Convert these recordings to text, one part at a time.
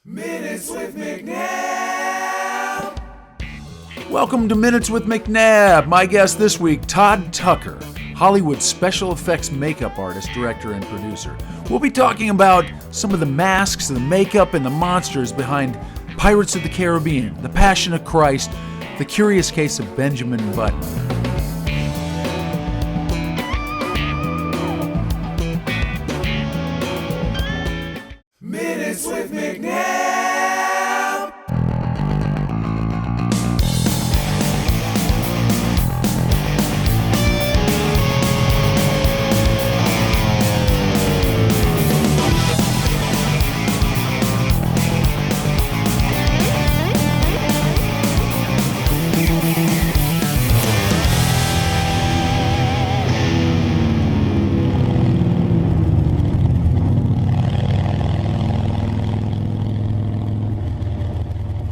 Minutes with McNabb. Welcome to Minutes with McNabb. My guest this week, Todd Tucker, Hollywood special effects makeup artist, director, and producer. We'll be talking about some of the masks, the makeup, and the monsters behind Pirates of the Caribbean, The Passion of Christ, The Curious Case of Benjamin Button. Minutes with McNabb.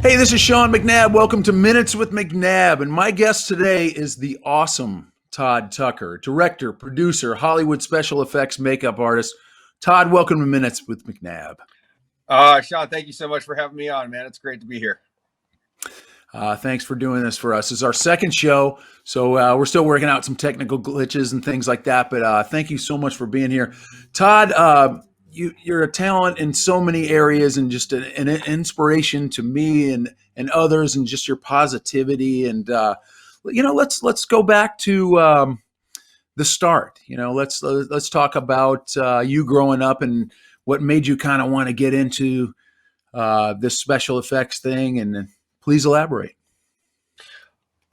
Hey, this is Sean McNabb. Welcome to Minutes with McNabb. And my guest today is the awesome Todd Tucker, director, producer, Hollywood special effects makeup artist. Todd, welcome to Minutes with McNabb. Sean, thank you so much for having me on, man. It's great to be here. Thanks for doing this for us. It's our second show, so we're still working out some technical glitches and things like that. But thank you so much for being here, Todd. You're a talent in so many areas, and just an inspiration to me and others, and just your positivity. And let's go back to the start. Let's talk about you growing up and what made you kind of want to get into this special effects thing, and please elaborate.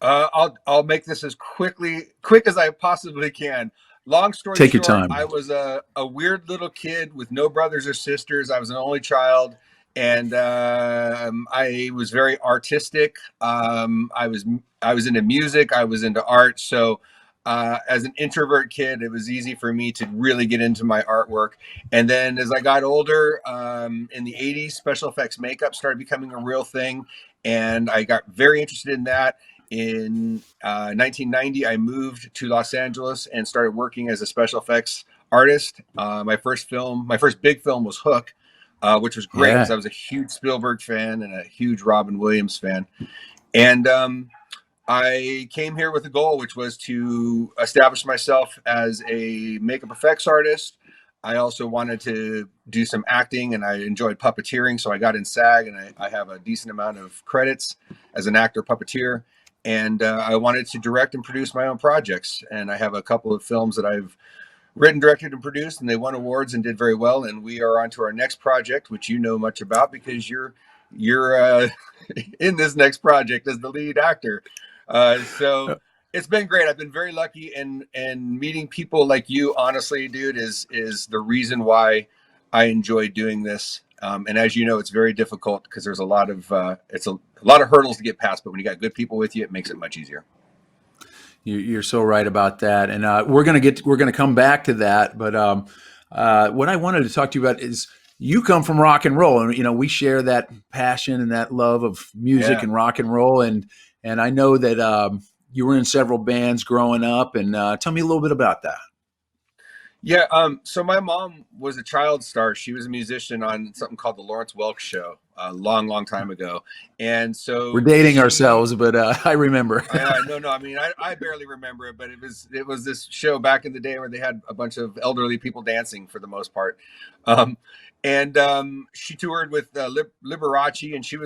I'll make this as quick as I possibly can. Long story Take short, your time. I was a weird little kid with no brothers or sisters. I was an only child, and I was very artistic. I was into music. I was into art. So as an introvert kid, it was easy for me to really get into my artwork. And then as I got older, in the 80s, special effects makeup started becoming a real thing. And I got very interested in that. In 1990, I moved to Los Angeles and started working as a special effects artist. My first big film was Hook, which was great because I was a huge Spielberg fan and a huge Robin Williams fan. And I came here with a goal, which was to establish myself as a makeup effects artist. I also wanted to do some acting, and I enjoyed puppeteering. So I got in SAG, and I have a decent amount of credits as an actor puppeteer. And I wanted to direct and produce my own projects. And I have a couple of films that I've written, directed, and produced, and they won awards and did very well. And we are on to our next project, which you know much about because you're in this next project as the lead actor. So it's been great. I've been very lucky, and meeting people like you, honestly, dude, is the reason why I enjoy doing this. And as you know, it's very difficult because there's a lot of hurdles to get past. But when you got good people with you, it makes it much easier. You're so right about that, and we're gonna come back to that. But what I wanted to talk to you about is you come from rock and roll, and we share that passion and that love of music and rock and roll, and I know that you were in several bands growing up, and tell me a little bit about that. Yeah, so my mom was a child star. She was a musician on something called the Lawrence Welk Show a long time ago. And so we're dating ourselves, but I remember. No. I mean, I barely remember it, but it was this show back in the day where they had a bunch of elderly people dancing for the most part. And she toured with Liberace, and she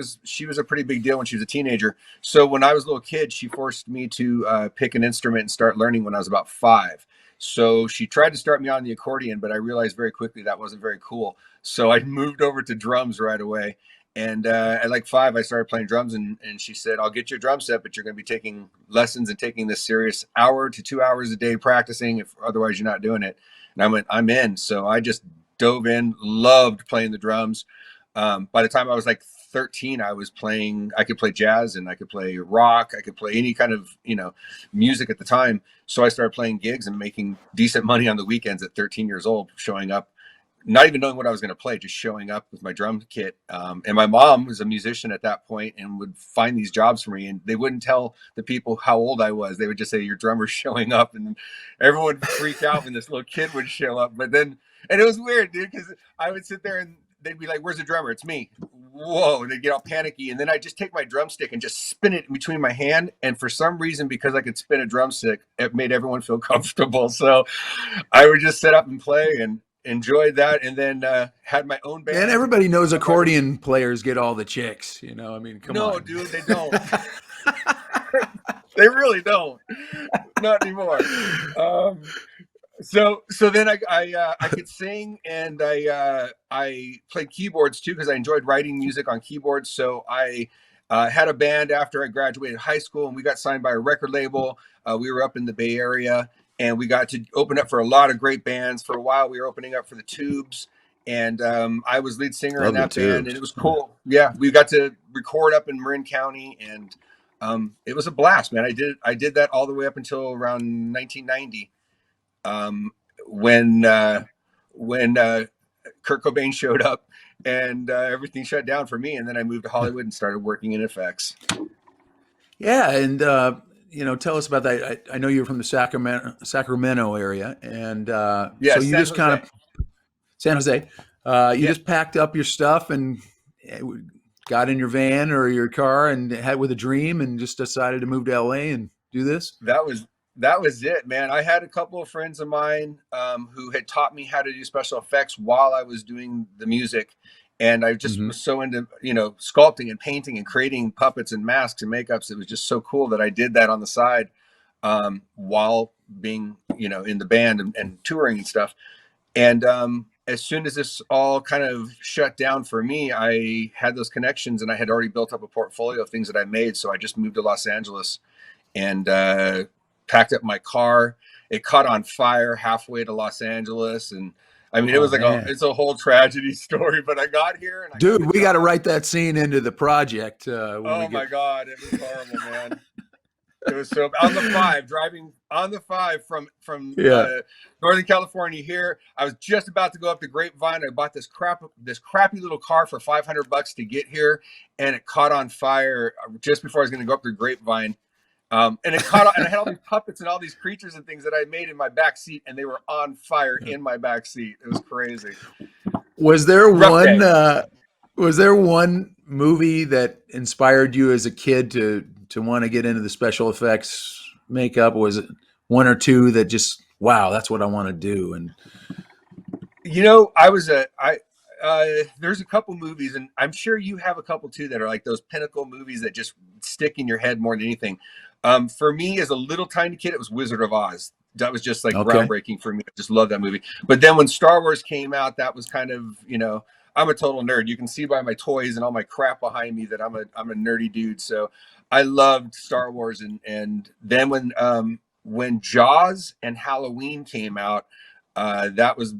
was a pretty big deal when she was a teenager. So when I was a little kid, she forced me to pick an instrument and start learning when I was about 5. So she tried to start me on the accordion, but I realized very quickly that wasn't very cool. So I moved over to drums right away. And at like 5, I started playing drums, and she said, I'll get you a drum set, but you're going to be taking lessons and taking this serious 1 to 2 hours a day practicing. If otherwise you're not doing it. And I went, I'm in. So I just dove in, loved playing the drums. By the time I was like 13, I could play jazz, and I could play rock. I could play any kind of, music at the time. So I started playing gigs and making decent money on the weekends at 13 years old, showing up, not even knowing what I was going to play, just showing up with my drum kit. And my mom was a musician at that point and would find these jobs for me. And they wouldn't tell the people how old I was. They would just say, your drummer's showing up. And everyone would freak out when this little kid would show up. And it was weird, dude, because I would sit there and they'd be like, "Where's the drummer?" It's me. Whoa! And they'd get all panicky, and then I just take my drumstick and just spin it in between my hand. And for some reason, because I could spin a drumstick, it made everyone feel comfortable. So I would just sit up and play and enjoyed that, and then had my own band. And everybody knows accordion players get all the chicks. You know, I mean, come on. No, dude, they don't. They really don't. Not anymore. So then I could sing, and I played keyboards too because I enjoyed writing music on keyboards. So I had a band after I graduated high school, and we got signed by a record label. We were up in the Bay Area, and we got to open up for a lot of great bands. For a while, we were opening up for the Tubes, and I was lead singer in that band, and it was cool. Yeah, we got to record up in Marin County, and it was a blast, man. I did that all the way up until around 1990. When Kurt Cobain showed up, and everything shut down for me, and then I moved to Hollywood and started working in effects. Yeah, and tell us about that. I know you're from the Sacramento area, and so you just kind of San Jose. You just packed up your stuff and got in your van or your car and had with a dream, and just decided to move to LA and do this. That was it, man. I had a couple of friends of mine who had taught me how to do special effects while I was doing the music. And I just was so into, sculpting and painting and creating puppets and masks and makeups. It was just so cool that I did that on the side while being, in the band and touring and stuff. And as soon as this all kind of shut down for me, I had those connections, and I had already built up a portfolio of things that I made. So I just moved to Los Angeles and packed up my car. It caught on fire halfway to Los Angeles, and I mean, it was like it's a whole tragedy story. But I got here, and we got to write that scene into the project. My God, it was horrible, man. It was so on the 5, driving on the 5 from Northern California here. I was just about to go up the Grapevine. I bought this crappy little car for $500 to get here, and it caught on fire just before I was going to go up the Grapevine. And it caught on, and I had all these puppets and all these creatures and things that I made in my back seat, and they were on fire in my back seat. It was crazy. Was there one movie that inspired you as a kid to want to get into the special effects makeup? Was it one or two that just, wow, that's what I want to do? And there's a couple movies, and I'm sure you have a couple too, that are like those pinnacle movies that just stick in your head more than anything. For me, as a little tiny kid, it was Wizard of Oz. That was just like groundbreaking for me. I just love that movie. But then when Star Wars came out, that was kind of, I'm a total nerd. You can see by my toys and all my crap behind me that I'm a nerdy dude. So I loved Star Wars. And then when Jaws and Halloween came out, that was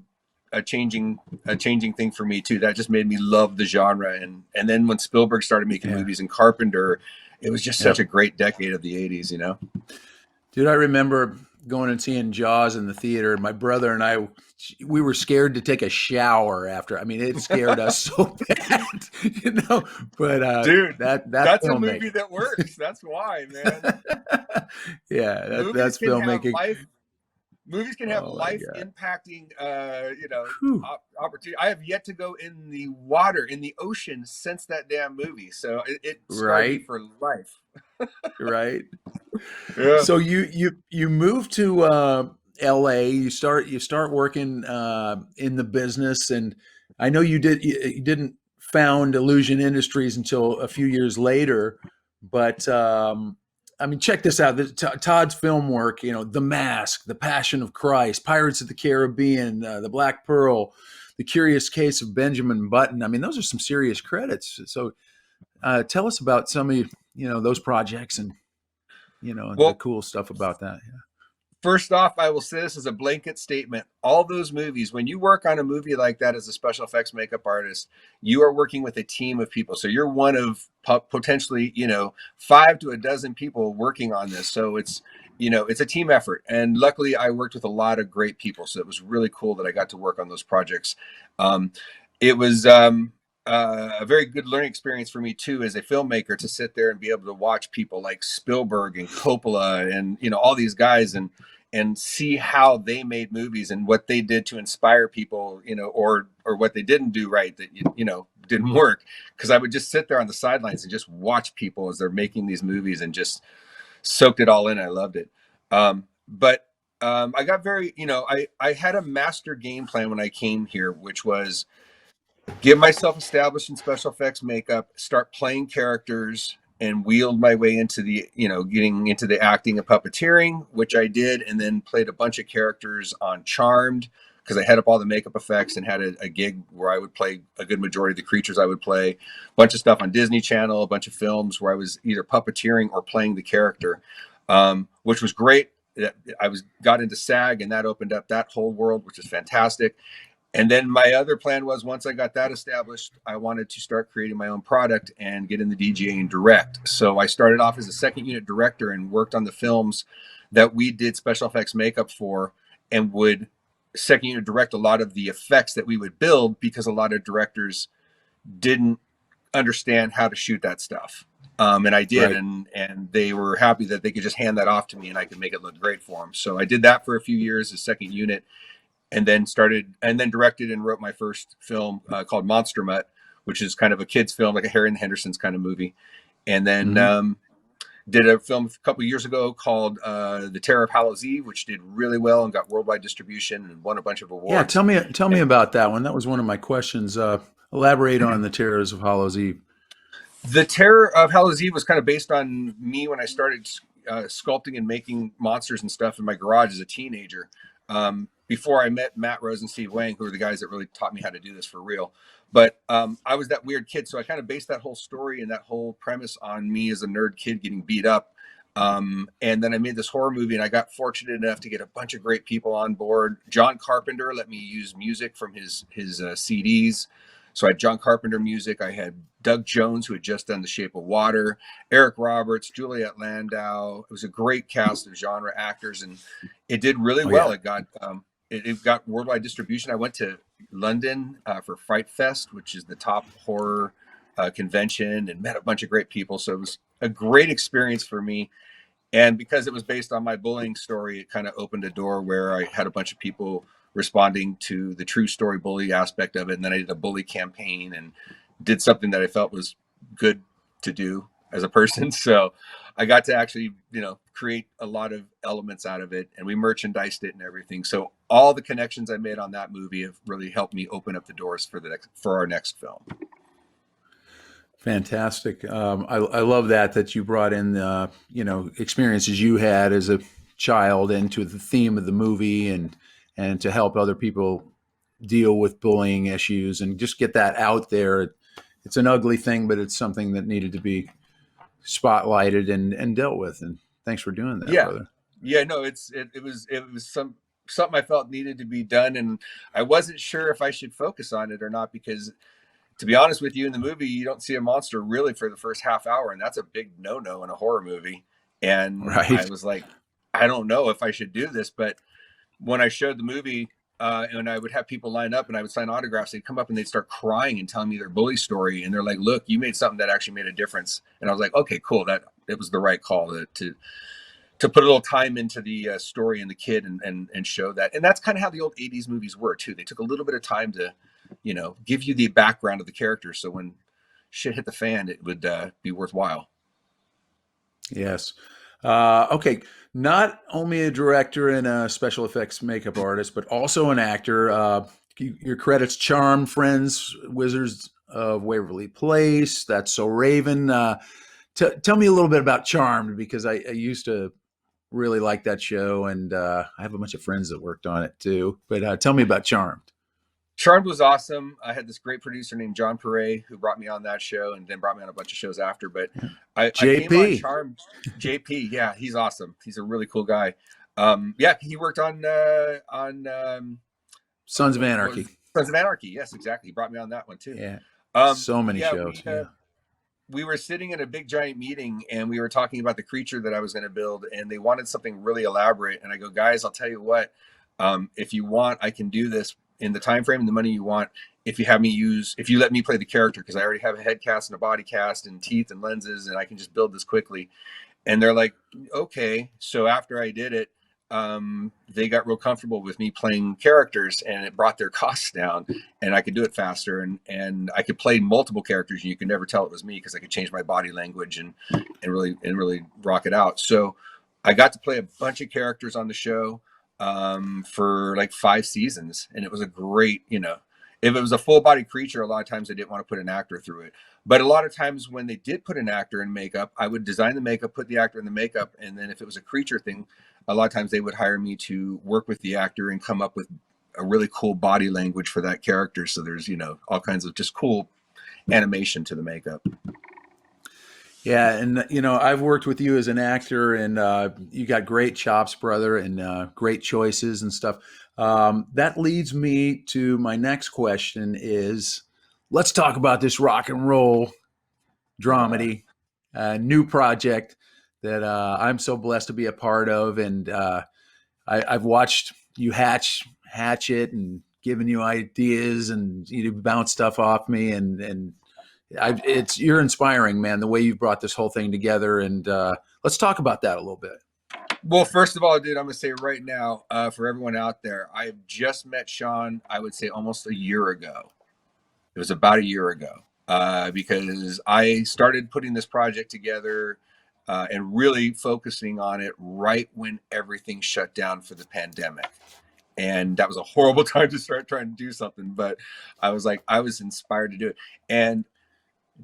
a changing thing for me too. That just made me love the genre. And then when Spielberg started making movies and Carpenter, it was just such a great decade of the 80s, Dude, I remember going and seeing Jaws in the theater. My brother and I, we were scared to take a shower after. I mean, it scared us so bad, But dude, that's a movie that works. That's why, man. That's filmmaking. Movies can have life-impacting, opportunity. I have yet to go in the water, in the ocean, since that damn movie. So it scarred me for life. Right. Yeah. So you move to LA. You start working in the business, and I know you didn't found Illusion Industries until a few years later, but. I mean, check this out. Todd's film work, The Mask, The Passion of Christ, Pirates of the Caribbean, The Black Pearl, The Curious Case of Benjamin Button. I mean, those are some serious credits. So tell us about some of, those projects and, the cool stuff about that. Yeah. First off, I will say this as a blanket statement. All those movies, when you work on a movie like that as a special effects makeup artist, you are working with a team of people. So you're one of potentially, 5 to a dozen people working on this. So it's a team effort. And luckily I worked with a lot of great people. So it was really cool that I got to work on those projects. It was a very good learning experience for me too, as a filmmaker, to sit there and be able to watch people like Spielberg and Coppola and, all these guys. And and see how they made movies and what they did to inspire people, or what they didn't do right that didn't work. Because I would just sit there on the sidelines and just watch people as they're making these movies and just soaked it all in. I loved it. But I got very, I had a master game plan when I came here, which was get myself established in special effects makeup, start playing characters, and wheeled my way into the, getting into the acting and puppeteering, which I did, and then played a bunch of characters on Charmed because I had up all the makeup effects and had a gig where I would play a good majority of the creatures I would play, a bunch of stuff on Disney Channel, a bunch of films where I was either puppeteering or playing the character, which was great. Got into SAG, and that opened up that whole world, which is fantastic. And then my other plan was, once I got that established, I wanted to start creating my own product and get in the DGA and direct. So I started off as a second unit director and worked on the films that we did special effects makeup for, and would second unit direct a lot of the effects that we would build, because a lot of directors didn't understand how to shoot that stuff. And I did, Right. and they were happy that they could just hand that off to me and I could make it look great for them. So I did that for a few years as second unit, and then directed and wrote my first film called Monster Mutt, which is kind of a kid's film, like a Harry and the Hendersons kind of movie. And then Mm-hmm. did a film a couple of years ago called The Terror of Hallows Eve, which did really well and got worldwide distribution and won a bunch of Yeah, awards. tell me about that one. That was one of my questions. Elaborate on the Terrors of Hallows Eve. The Terror of Hallows Eve was kind of based on me when I started sculpting and making monsters and stuff in my garage as a teenager. Before I met Matt Rose and Steve Wang, who are the guys that really taught me how to do this for real. But I was that weird kid, so I kind of based that whole story and that whole premise on me as a nerd kid getting beat up. And then I made this horror movie, and I got fortunate enough to get a bunch of great people on board. John Carpenter let me use music from his CDs. So I had John Carpenter music. I had Doug Jones, who had just done The Shape of Water, Eric Roberts, Juliet Landau. It was a great cast of genre actors, and it did really Oh well. yeah. It got worldwide distribution. I went to London for Fright Fest, which is the top horror convention, and met a bunch of great people. So it was a great experience for me. And because it was based on my bullying story, it kind of opened a door where I had a bunch of people responding to the true story bully aspect of it. And then I did a bully campaign and did something that I felt was good to do as a person. So I got to actually, create a lot of elements out of it, and we merchandised it and everything. So all the connections I made on that movie have really helped me open up the doors for our next film. Fantastic. I love that you brought in experiences you had as a child into the theme of the movie, and to help other people deal with bullying issues and just get that out there. It's an ugly thing, but it's something that needed to be spotlighted and dealt with. And thanks for doing that, Yeah. brother. Yeah, no, it was something I felt needed to be done, and I wasn't sure if I should focus on it or not, because to be honest with you, in the movie you don't see a monster really for the first half hour, and that's a big no-no in a horror movie. And I Right. was like, I don't know if I should do this. But when I showed the movie, and I would have people line up and I would sign autographs, they'd come up and they'd start crying and telling me their bully story, and they're like, look, you made something that actually made a difference. And I was like, okay, cool, that it was the right call to put a little time into the story and the kid, and show that. And that's kind of how the old 80s movies were too. They took a little bit of time to, give you the background of the characters, so when shit hit the fan, it would be worthwhile. Yes. Okay. Not only a director and a special effects makeup artist, but also an actor. Your credits: Charm, Friends, Wizards of Waverly Place, That's So Raven. Tell me a little bit about Charmed, because I used to really like that show, and I have a bunch of friends that worked on it too. But tell me about Charmed. Charmed was awesome. I had this great producer named John Perret who brought me on that show, and then brought me on a bunch of shows after. But I came on JP, Charmed. JP, yeah, he's awesome. He's a really cool guy. Yeah, he worked on Sons of what was Anarchy. Sons of Anarchy. Yes, exactly. He brought me on that one too. Yeah. Um, So many yeah, shows. Yeah. we were sitting in a big giant meeting, and we were talking about the creature that I was going to build, and they wanted something really elaborate. And I go, guys, I'll tell you what, if you want, I can do this in the time frame and the money you want, if you let me play the character, because I already have a head cast and a body cast and teeth and lenses, and I can just build this quickly. And they're like, okay. So after I did it, they got real comfortable with me playing characters, and it brought their costs down, and I could do it faster, and I could play multiple characters, and you could never tell it was me because I could change my body language and really rock it out. So I got to play a bunch of characters on the show for like 5 seasons, and it was a great, if it was a full body creature, a lot of times they didn't want to put an actor through it. But a lot of times when they did put an actor in makeup, I would design the makeup, put the actor in the makeup, and then if it was a creature thing, a lot of times they would hire me to work with the actor and come up with a really cool body language for that character. So there's, all kinds of just cool animation to the makeup. Yeah, and I've worked with you as an actor, and you got great chops, brother, and great choices and stuff. That leads me to my next question: is let's talk about this rock and roll dramedy, new project that I'm so blessed to be a part of, and I've watched you hatch it and given you ideas, and you bounce stuff off me, and you're inspiring, man, the way you've brought this whole thing together. And let's talk about that a little bit. Well, first of all, dude, I'm going to say right now, for everyone out there, I've just met Sean, I would say almost a year ago. It was about a year ago because I started putting this project together and really focusing on it right when everything shut down for the pandemic. And that was a horrible time to start trying to do something. But I was inspired to do it. And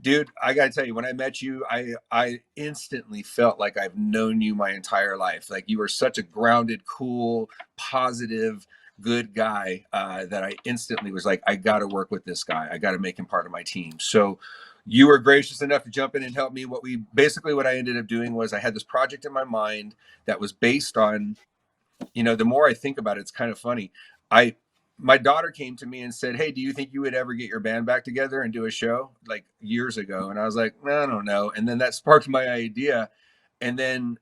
dude, I got to tell you, when I met you, I instantly felt like I've known you my entire life. Like you were such a grounded, cool, positive, good guy that I instantly was like, I got to work with this guy. I got to make him part of my team. So you were gracious enough to jump in and help me. What I ended up doing was I had this project in my mind that was based on, the more I think about it, it's kind of funny. My daughter came to me and said, "Hey, do you think you would ever get your band back together and do a show?" Like years ago. And I was like, "I don't know." And then that sparked my idea. And then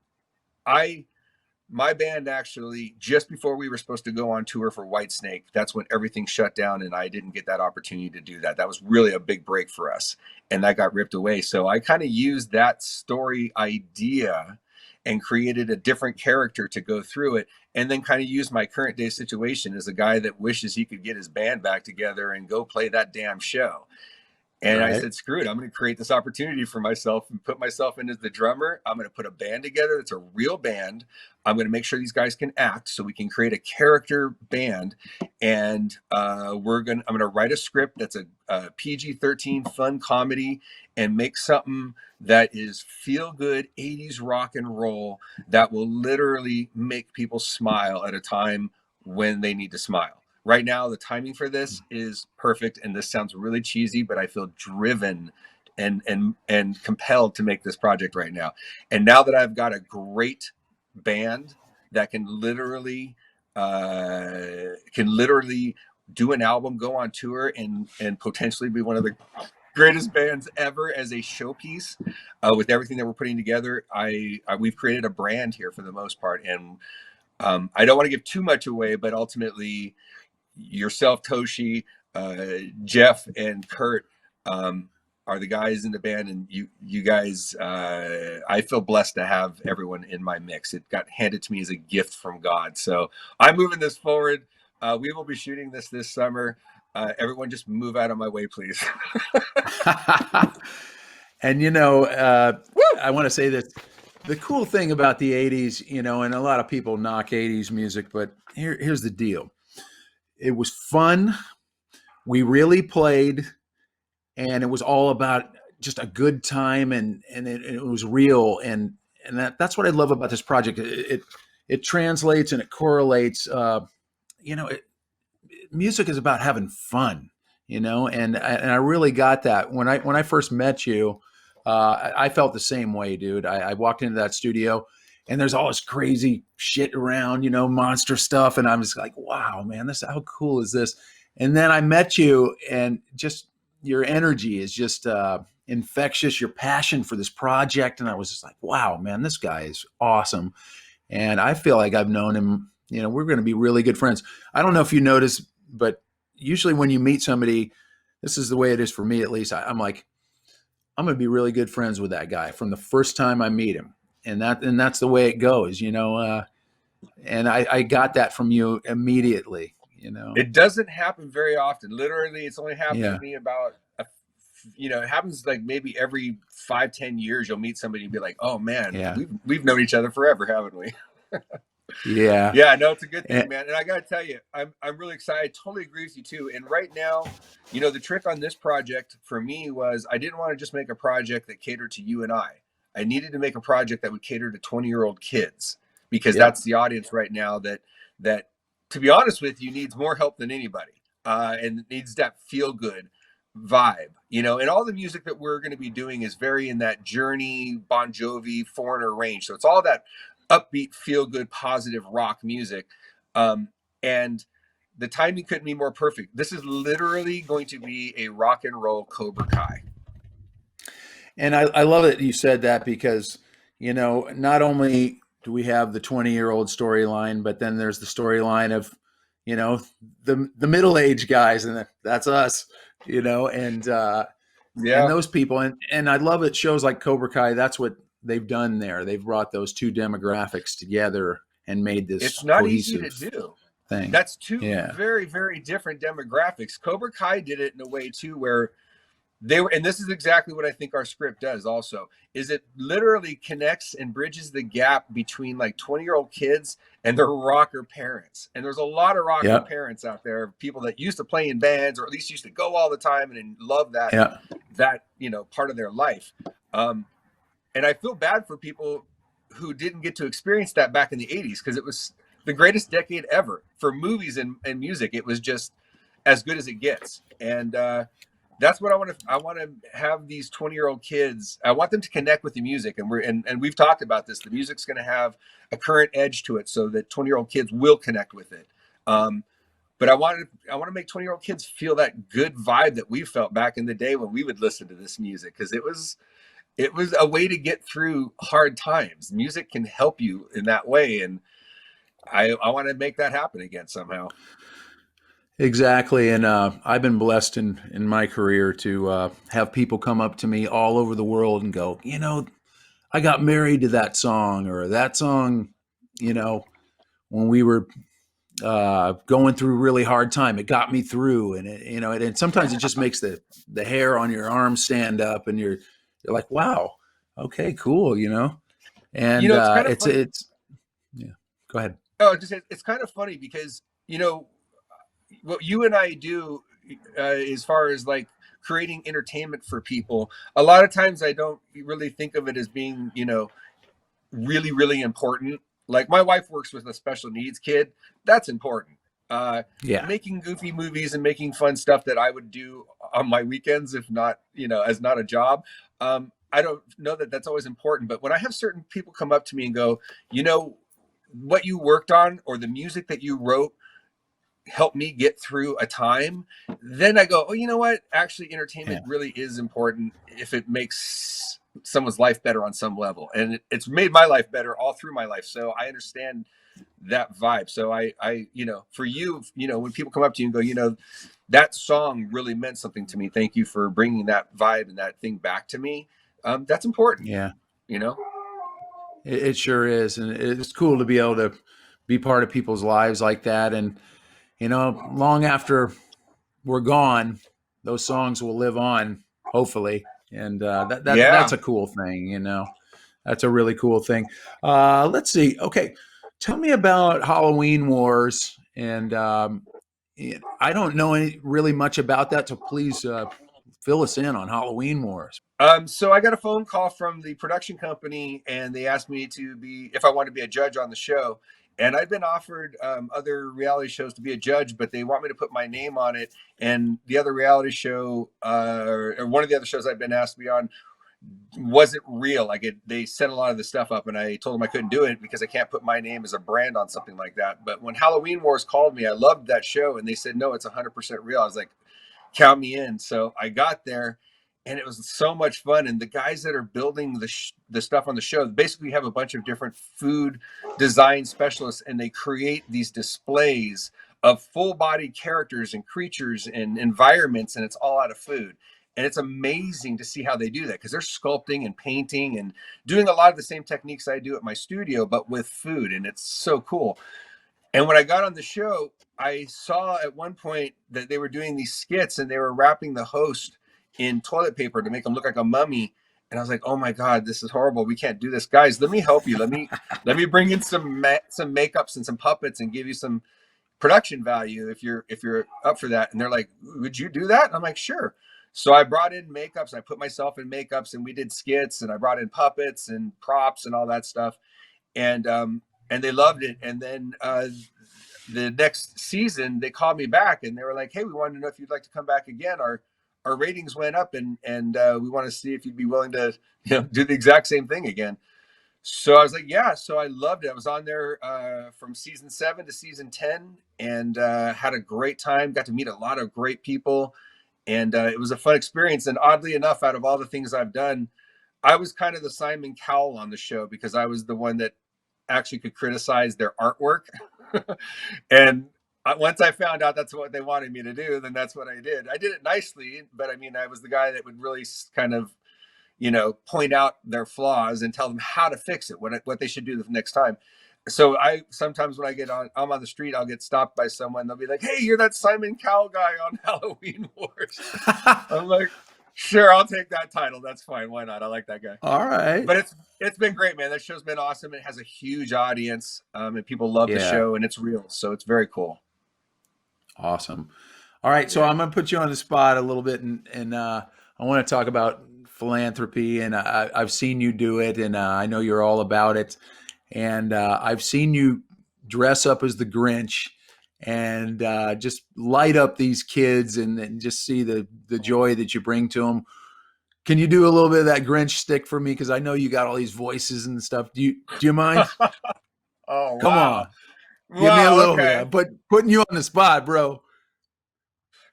my band actually, just before we were supposed to go on tour for Whitesnake, that's when everything shut down and I didn't get that opportunity to do that. That was really a big break for us. And that got ripped away. So I kind of used that story idea and created a different character to go through it, and then kind of used my current day situation as a guy that wishes he could get his band back together and go play that damn show. And I said, screw it. I'm going to create this opportunity for myself and put myself in as the drummer. I'm going to put a band together. It's a real band. I'm going to make sure these guys can act so we can create a character band. And I'm going to write a script that's a PG-13 fun comedy and make something that is feel good 80s rock and roll that will literally make people smile at a time when they need to smile. Right now, the timing for this is perfect, and this sounds really cheesy, but I feel driven and compelled to make this project right now. And now that I've got a great band that can literally do an album, go on tour, and potentially be one of the greatest bands ever as a showpiece, with everything that we're putting together, we've created a brand here for the most part. And I don't want to give too much away, but ultimately, yourself, Toshi, Jeff, and Kurt are the guys in the band, and you guys, I feel blessed to have everyone in my mix. It got handed to me as a gift from God. So I'm moving this forward. We will be shooting this summer. Everyone just move out of my way, please. And I want to say that the cool thing about the 80s, and a lot of people knock 80s music, but here's the deal. It was fun. We really played, and it was all about just a good time, and it was real, and that's what I love about this project. It translates and it correlates. Music is about having fun, and I really got that when I first met you. I felt the same way, dude. I walked into that studio, and there's all this crazy shit around, monster stuff. And I was like, wow, man, how cool is this? And then I met you, and just your energy is just infectious, your passion for this project. And I was just like, wow, man, this guy is awesome. And I feel like I've known him, we're going to be really good friends. I don't know if you notice, but usually when you meet somebody, this is the way it is for me, at least. I'm like, I'm going to be really good friends with that guy from the first time I meet him. And that's the way it goes, And I got that from you immediately, It doesn't happen very often. Literally, it's only happened to Yeah. me about, it happens like maybe every 5-10 years. You'll meet somebody and be like, "Oh man, Yeah. we've known each other forever, haven't we?" Yeah. Yeah, no, it's a good thing, And, man. And I got to tell you, I'm really excited. I totally agree with you too. And right now, the trick on this project for me was I didn't want to just make a project that catered to you and I. I needed to make a project that would cater to 20-year-old kids, because yep. that's the audience right now that to be honest with you needs more help than anybody. And needs that feel good vibe, and all the music that we're going to be doing is very in that Journey, Bon Jovi, Foreigner range. So it's all that upbeat, feel good, positive rock music. And the timing couldn't be more perfect. This is literally going to be a rock and roll Cobra Kai. And I love that you said that because, not only do we have the 20-year-old storyline, but then there's the storyline of, the middle-aged guys, and that's us, and Yeah, those people. And I love it. Shows like Cobra Kai, that's what they've done there. They've brought those two demographics together and made it's this not easy to cohesive do. thing. That's two Yeah. very, very different demographics. Cobra Kai did it in a way too, where they were, and this is exactly what I think our script does also, is it literally connects and bridges the gap between like 20-year-old kids and their rocker parents. And there's a lot of rocker Yep. parents out there, people that used to play in bands, or at least used to go all the time and love that Yeah. part of their life. And I feel bad for people who didn't get to experience that back in the 80s, because it was the greatest decade ever for movies and music. It was just as good as it gets. And that's what I want to have these 20-year-old kids. I want them to connect with the music, and we've talked about this. The music's going to have a current edge to it, so that 20-year-old kids will connect with it. But I want to make 20-year-old kids feel that good vibe that we felt back in the day when we would listen to this music, because it was a way to get through hard times. Music can help you in that way, and I want to make that happen again somehow. Exactly. And I've been blessed in my career to have people come up to me all over the world and go, I got married to that song, or that song, when we were going through a really hard time, it got me through. And, and sometimes it just makes the hair on your arm stand up, and you're like, wow, okay, cool, And It's kind of funny. yeah, go ahead. Oh, just it's kind of funny because what you and I do, as far as like creating entertainment for people, a lot of times I don't really think of it as being, really, really important. Like my wife works with a special needs kid. That's important. Yeah. Making goofy movies and making fun stuff that I would do on my weekends, if not, as not a job. I don't know that that's always important, but when I have certain people come up to me and go, what you worked on or the music that you wrote help me get through a time, then I go, oh, you know what? Actually, entertainment really is important if it makes someone's life better on some level. And it's made my life better all through my life. So I understand that vibe. So I for you, when people come up to you and go, that song really meant something to me. Thank you for bringing that vibe and that thing back to me. That's important. Yeah. You know? It sure is. And it's cool to be able to be part of people's lives like that. And, long after we're gone, those songs will live on, hopefully. And Yeah. that's a cool thing, That's a really cool thing. Let's see. Okay. Tell me about Halloween Wars. And I don't know really much about that. So please fill us in on Halloween Wars. So I got a phone call from the production company, and they asked me if I wanted to be a judge on the show. And I've been offered other reality shows to be a judge, but they want me to put my name on it. And the other reality show, or one of the other shows I've been asked to be on, wasn't real. They set a lot of the stuff up, and I told them I couldn't do it because I can't put my name as a brand on something like that. But when Halloween Wars called me, I loved that show, and they said, no, it's 100% real. I was like, count me in. So I got there, and it was so much fun. And the guys that are building the stuff on the show basically have a bunch of different food design specialists, and they create these displays of full body characters and creatures and environments, and it's all out of food. And it's amazing to see how they do that, because they're sculpting and painting and doing a lot of the same techniques I do at my studio, but with food. And it's so cool. And when I got on the show, I saw at one point that they were doing these skits and they were wrapping the host in toilet paper to make him look like a mummy. And I was like, "Oh my God, this is horrible. We can't do this, guys. Let me help you. Let me bring in some makeups and some puppets and give you some production value if you're up for that." And they're like, "Would you do that?" And I'm like, "Sure." So I brought in makeups. I put myself in makeups, and we did skits, and I brought in puppets and props and all that stuff. And they loved it. And then the next season, they called me back and they were like, "Hey, we wanted to know if you'd like to come back again. Our ratings went up, and we want to see if you'd be willing to do the exact same thing again." So I was like, "Yeah." So I loved it. I was on there from season 7 to season 10, and had a great time. Got to meet a lot of great people, and it was a fun experience. And oddly enough, out of all the things I've done, I was kind of the Simon Cowell on the show, because I was the one that actually could criticize their artwork. And once I found out that's what they wanted me to do, then that's what I did. I did it nicely, but I mean, I was the guy that would really kind of, point out their flaws and tell them how to fix it, what they should do the next time. So I sometimes when I'm on the street, I'll get stopped by someone. They'll be like, "Hey, you're that Simon Cowell guy on Halloween Wars." I'm like, "Sure, I'll take that title. That's fine. Why not? I like that guy." All right. But it's been great, man. That show's been awesome. It has a huge audience, and people love the Yeah. show, and it's real. So it's very cool. Awesome. All right. So Yeah. I'm going to put you on the spot a little bit, and I want to talk about philanthropy, and I've seen you do it, and I know you're all about it. And I've seen you dress up as the Grinch and just light up these kids, and just see the joy that you bring to them. Can you do a little bit of that Grinch stick for me? Because I know you got all these voices and stuff. Do you mind? Oh, Come wow. on, give me a Wow. little Okay. bit. Putting you on the spot, bro.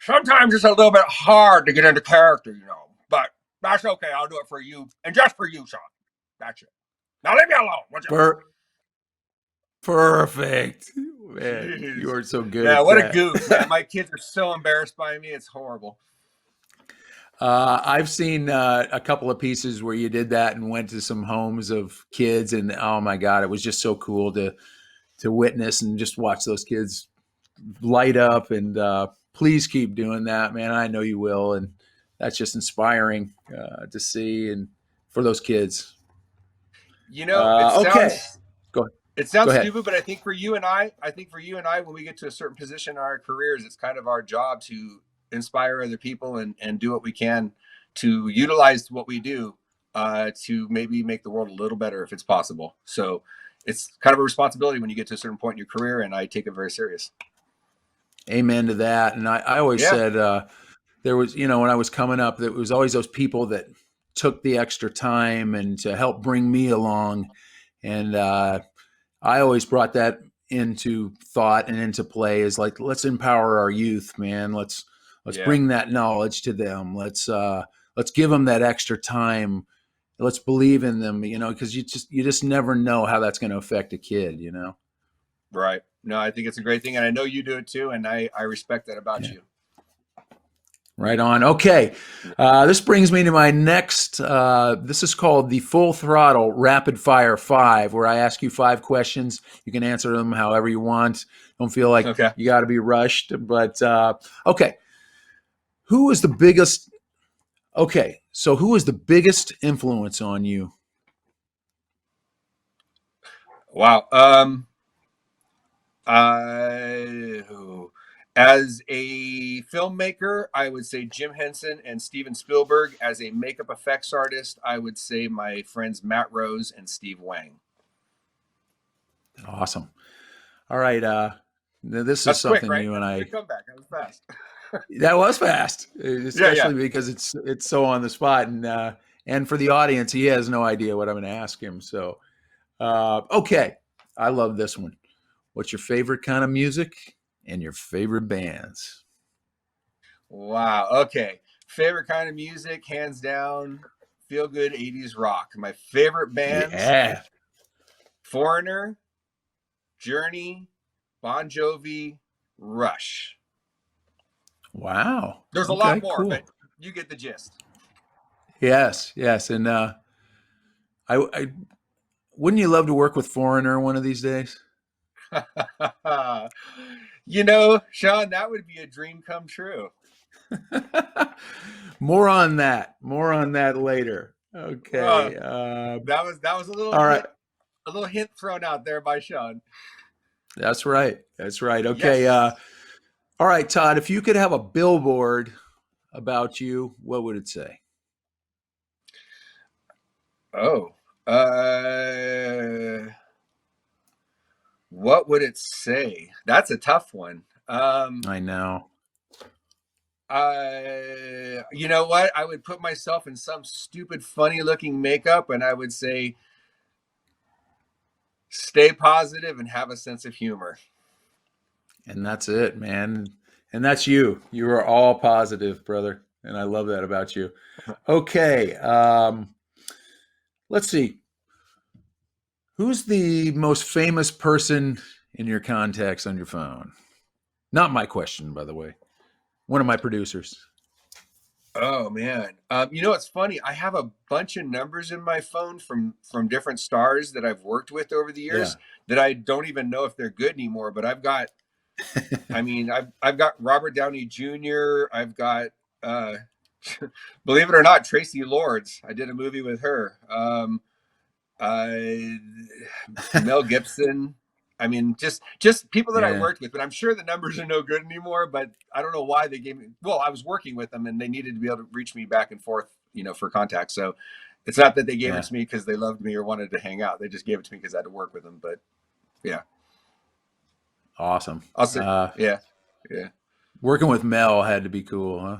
Sometimes it's a little bit hard to get into character, but that's okay. I'll do it for you, and just for you, Sean. That's it. Now leave me alone, would you? Perfect. Man, you Jeez. are so good Yeah, at what a that. goof, man. My kids are so embarrassed by me. It's horrible. I've seen a couple of pieces where you did that and went to some homes of kids, and oh my God, it was just so cool to witness and just watch those kids light up. And please keep doing that, man. I know you will, and that's just inspiring to see and for those kids. It Okay, sounds go it go sounds ahead. stupid, but I think for you and I, when we get to a certain position in our careers, it's kind of our job to inspire other people and do what we can to utilize what we do to maybe make the world a little better if it's possible. So it's kind of a responsibility when you get to a certain point in your career, and I take it very serious. Amen to that. And I always Yeah. said there was, when I was coming up, there was always those people that took the extra time and to help bring me along. And I always brought that into thought and into play is like, let's empower our youth, man. Let's Yeah. bring that knowledge to them. Let's give them that extra time. Let's believe in them, because you just never know how that's going to affect a kid. Right. No, I think it's a great thing, and I know you do it too, and I respect that about Yeah. you. Right on. Okay. This brings me to my next. This is called the Full Throttle Rapid Fire 5, where I ask you 5 questions. You can answer them however you want. Don't feel like Okay. you got to be rushed. But okay. Who is the biggest? Okay. So who is the biggest influence on you? Wow. Uh, as a filmmaker, I would say Jim Henson and Steven Spielberg. As a makeup effects artist, I would say my friends Matt Rose and Steve Wang. Awesome. All right. This is That's quick, something right? you and That's a I. quick comeback. That was fast. That was fast, Yeah, yeah. especially because it's so on the spot, and for the audience, he has no idea what I'm going to ask him. So, okay, I love this one. What's your favorite kind of music and your favorite bands? Wow. Okay. Favorite kind of music, hands down, feel good 80s rock. My favorite bands, Yeah. Foreigner, Journey, Bon Jovi, Rush. Wow. There's a lot Okay. more, but Cool. You get the gist. Yes, yes, and I wouldn't you love to work with Foreigner one of these days? You know, Sean, that would be a dream come true. More on that. More on that later. Uh, Okay. that was All right. a little hint thrown out there by Sean. That's right. That's right. Okay. Yes. All right, Todd. If you could have a billboard about you, what would it say? Oh. Uh, what would it say? That's a tough one. I know. You know what? I would put myself in some stupid, funny looking makeup and I would say, stay positive and have a sense of humor. And that's it, man. And that's you. You are all positive, brother. And I love that about you. Okay. Let's see. Who's the most famous person in your contacts on your phone? Not my question, by the way. One of my producers. Oh man. You know what's funny? I have a bunch of numbers in my phone from different stars that I've worked with over the Yeah. years that I don't even know if they're good anymore. But I've got Robert Downey Jr. I've got uh, believe it or not, Tracy Lords. I did a movie with her. Uh, Mel Gibson. I mean, just people that I Yeah. worked with, but I'm sure the numbers are no good anymore. But I don't know why they gave me. Well, I was working with them, and they needed to be able to reach me back and forth, for contact. So it's not that they gave it Yeah. to me because they loved me or wanted to hang out. They just gave it to me because I had to work with them. But yeah, Awesome. I'll say, yeah, yeah. Working with Mel had to be cool, huh?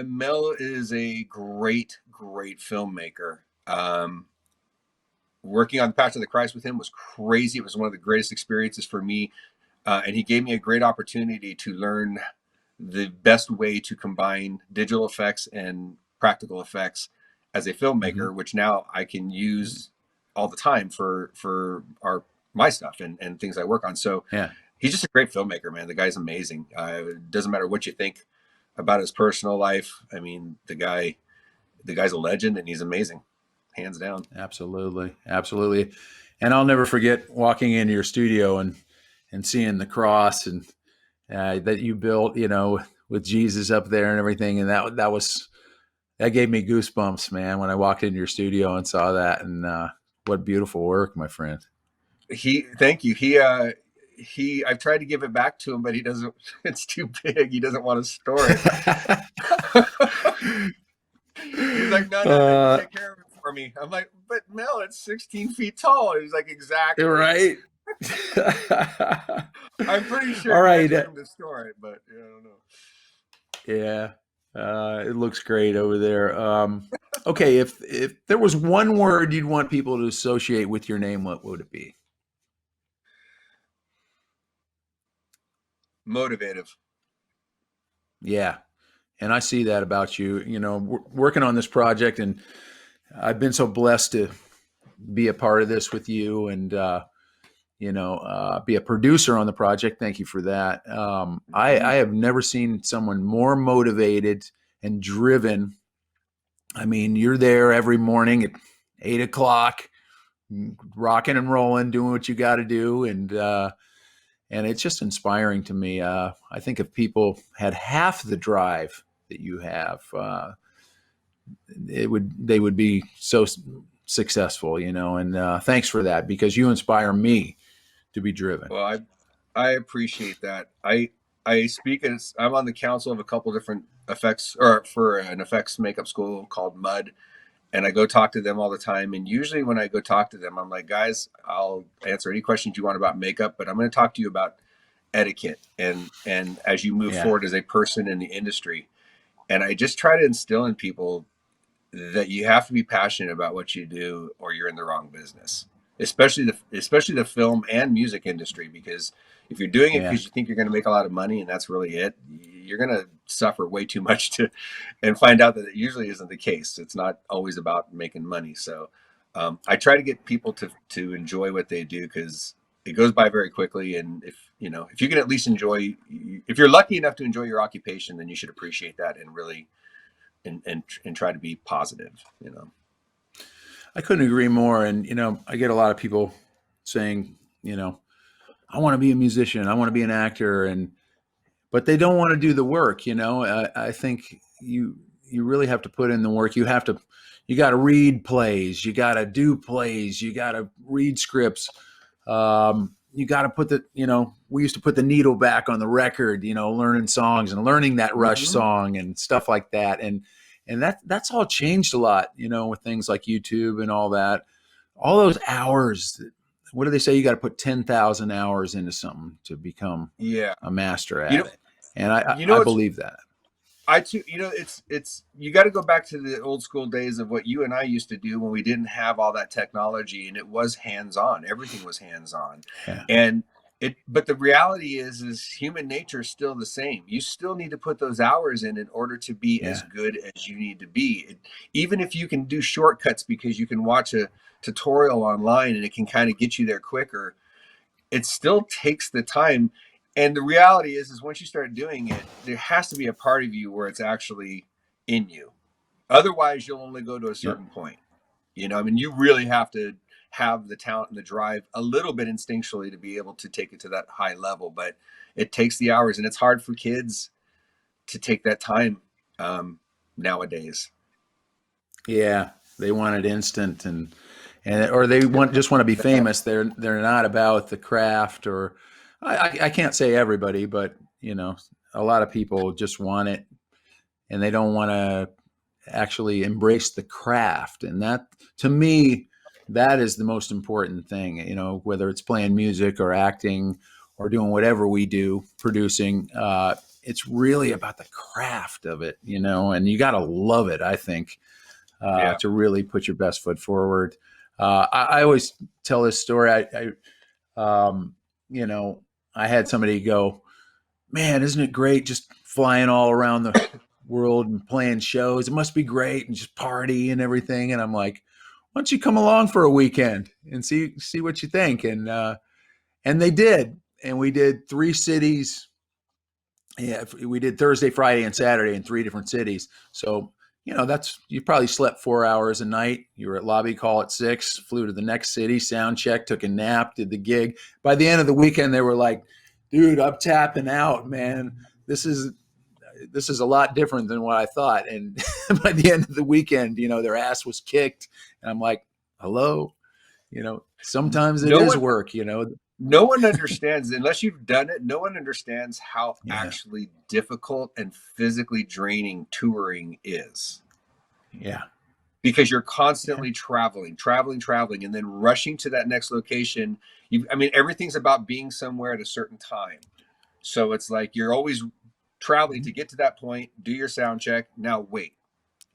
Mel is a great, great filmmaker. Working on the Passion of the Christ with him was crazy. It was one of the greatest experiences for me. And he gave me a great opportunity to learn the best way to combine digital effects and practical effects as a Mm-hmm. filmmaker, which now I can use all the time for my stuff and things I work on. So Yeah. he's just a great filmmaker, man. The guy's amazing. It doesn't matter what you think about his personal life. I mean, the guy's a legend and he's amazing, hands down. Absolutely. Absolutely. And I'll never forget walking into your studio and seeing the cross and that you built, with Jesus up there and everything. And that gave me goosebumps, man, when I walked into your studio and saw that. And what beautiful work, my friend. Thank you. I've tried to give it back to him, but he doesn't. It's too big. He doesn't want to store it. He's like, no, you uh, take care of it for me. I'm like, but Mel, it's 16 feet tall. He's like, exactly. right. I'm pretty sure All he right. has room to store it, but I don't know. Yeah. It looks great over there. Okay. If there was one word you'd want people to associate with your name, what would it be? Motivative. Yeah. And I see that about you, working on this project, and I've been so blessed to be a part of this with you and, be a producer on the project. Thank you for that. I have never seen someone more motivated and driven. I mean, you're there every morning at 8 o'clock, rocking and rolling, doing what you got to do. And it's just inspiring to me. I think if people had half the drive that you have, they would be so successful, and thanks for that, because you inspire me to be driven. Well, I appreciate that. I speak as I'm on the council of a couple different effects or for an effects makeup school called Mud, and I go talk to them all the time. And usually when I go talk to them, I'm like, guys, I'll answer any questions you want about makeup, but I'm going to talk to you about etiquette and as you move Yeah. forward as a person in the industry. And I just try to instill in people that you have to be passionate about what you do or you're in the wrong business, especially the film and music industry, because if you're doing it Yeah. because you think you're going to make a lot of money and that's really it, you're going to suffer way too much to and find out that it usually isn't the case. It's not always about making money. So I try to get people to enjoy what they do, because it goes by very quickly. And if you can at least enjoy, if you're lucky enough to enjoy your occupation, then you should appreciate that and really and try to be positive. I couldn't agree more. And, I get a lot of people saying, I want to be a musician. I want to be an actor. But they don't want to do the work. I think you really have to put in the work. You got to read plays. You got to do plays. You got to read scripts. You got to put we used to put the needle back on the record, learning songs and learning that Rush song and stuff like that. And that's all changed a lot, with things like YouTube and all that. All those hours, what do they say? You got to put 10,000 hours into something to become a master at it. And I believe that. I too, it's you got to go back to the old school days of what you and I used to do when we didn't have all that technology, and it was hands on. Everything was hands on, but the reality is human nature is still the same. You still need to put those hours in order to be as good as you need to be. Even if you can do shortcuts because you can watch a tutorial online and it can kind of get you there quicker, it still takes the time. And the reality is once you start doing it, there has to be a part of you where it's actually in you. Otherwise, you'll only go to a certain point. You really have to have the talent and the drive a little bit instinctually to be able to take it to that high level. But it takes the hours, and it's hard for kids to take that time nowadays. Yeah, they want it instant, or they just want to be famous. They're not about the craft, or I can't say everybody, but a lot of people just want it, and they don't want to actually embrace the craft. And that, to me, that is the most important thing. Whether it's playing music or acting or doing whatever we do, producing, it's really about the craft of it, and you got to love it, I think, to really put your best foot forward. I always tell this story. I had somebody go, man, isn't it great just flying all around the world and playing shows? It must be great, and just party and everything. And I'm like, why don't you come along for a weekend and see what you think? And they did. And we did 3 cities. Yeah, we did Thursday, Friday, and Saturday in 3 different cities. So, you probably slept 4 hours a night. You were at lobby call at 6, flew to the next city, sound check, took a nap, did the gig. By the end of the weekend, they were like, dude, I'm tapping out, man. This is a lot different than what I thought. And by the end of the weekend, their ass was kicked. And I'm like, hello, sometimes it is work, No one understands, unless you've done it, no one understands how actually difficult and physically draining touring is. Yeah. Because you're constantly traveling, and then rushing to that next location. Everything's about being somewhere at a certain time. So it's like you're always traveling to get to that point, do your sound check, now wait.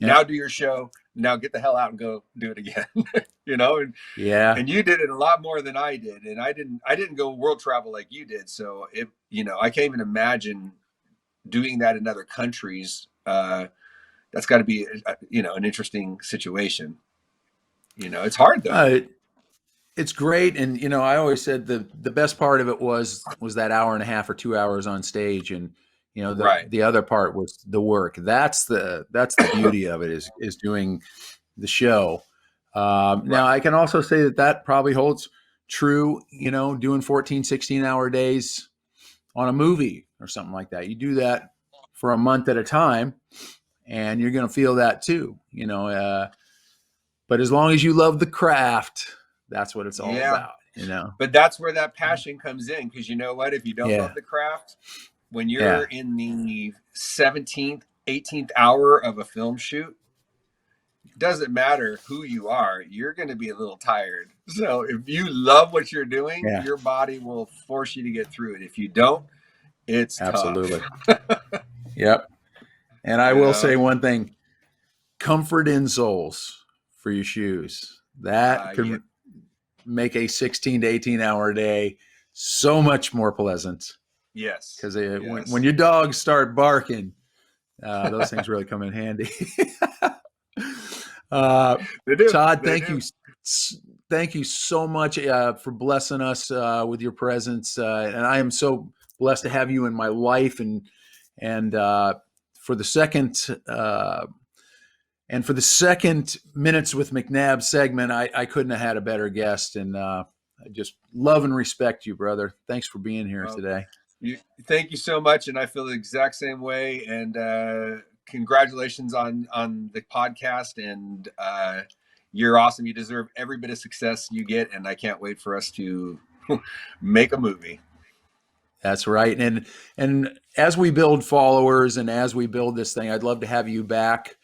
Now do your show, now get the hell out and go do it again. And you did it a lot more than I did, and I didn't go world travel like you did. So I can't even imagine doing that in other countries. That's got to be an interesting situation. It's hard though. It's great, and I always said the best part of it was that hour and a half or 2 hours on stage, and the other part was the work. That's the beauty of it is doing the show. Now I can also say that probably holds true, doing 14, 16-hour days on a movie or something like that. You do that for a month at a time, and you're going to feel that too, but as long as you love the craft, that's what it's all about, But that's where that passion comes in. Cause you know what, if you don't love the craft, when you're in the 17th, 18th hour of a film shoot, doesn't matter who you are, you're going to be a little tired. So if you love what you're doing, your body will force you to get through it. If you don't, it's absolutely tough. Yep. And I will say one thing: comfort insoles for your shoes. That can make a 16 to 18-hour day so much more pleasant. Yes. Because when your dogs start barking, those things really come in handy. They do. Todd, thank you thank you so much for blessing us with your presence. And I am so blessed to have you in my life. And for the second Minutes with McNabb segment, I couldn't have had a better guest. And I just love and respect you, brother. Thanks for being here today. Thank you so much, and I feel the exact same way. And congratulations on the podcast. And you're awesome. You deserve every bit of success you get, and I can't wait for us to make a movie. That's right. And as we build followers and as we build this thing, I'd love to have you back.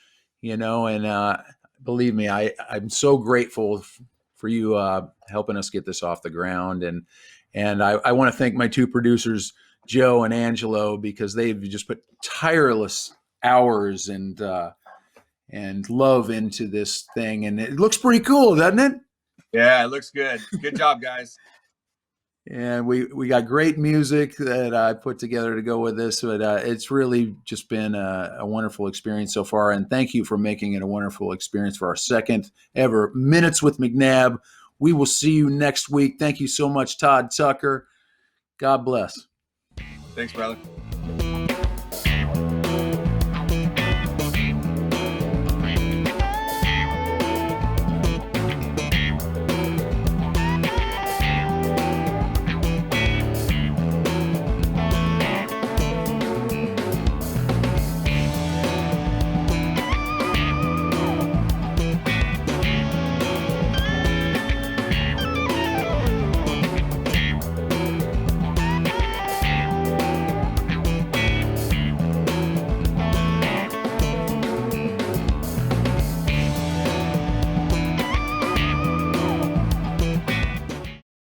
And believe me, I'm so grateful for you helping us get this off the ground. And I want to thank my two producers, Joe and Angelo, because they've just put tireless hours and love into this thing. And it looks pretty cool, doesn't it? Yeah, it looks good. Good job, guys. And we got great music that I put together to go with this, but it's really just been a wonderful experience so far. And thank you for making it a wonderful experience for our second ever Minutes with McNabb. We will see you next week. Thank you so much, Todd Tucker. God bless. Thanks, brother.